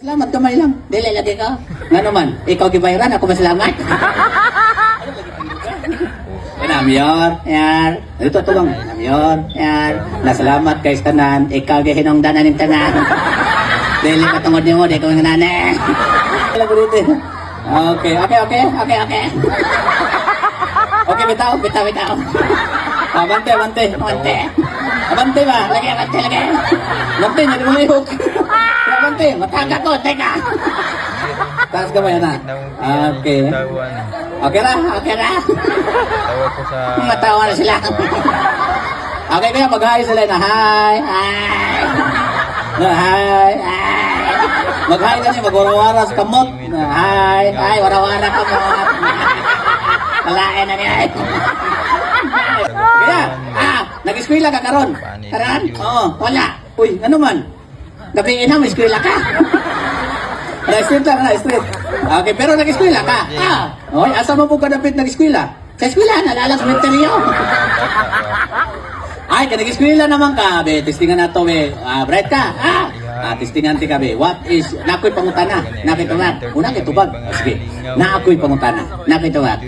Salamat kamay lang. Dili lagi ka. Nga naman, ikaw gibayran, ako masalamat. Namyor, yar. Ito to bang, namyor, yar. Nasalamat kay tanan, ikaw gihinungdanan ng tanan. Dili patungod niyo mo, di ko nga nane. Lago dito. Okay. Okay, bitaw. Abante. Abante ba? Lagi. Abante, hindi mo lihok. Abante, mataga ko, teka. Taas ka ba yan, ha? Okay. Okay na. Tawa ko sa... Matawa na sila. Okay, kaya mag-hi sila na, hi. Mag-hi ka niya, mag-warawara sa kamot. Hi, warawara kamot. Malain na niya. Kaya, nag-eskwela ka karon. Karan? Oo, wala. Uy, ano man? Gabiin na, may eskwela ka. Na-street lang, na-street. Okay, pero nag-eskwela ka. Okay, asa mo po kadapit nag-eskwela? Sa eskwela, nalalang cemeteryo. Ay, nag-eskwela naman ka, be. Testingan na to, be. Bright ka. Testingan ti ka, be. What is, nakoy pangutana. Nakituwag. Una kitubag. Sige. Naakoy pangutana. Nakituwag.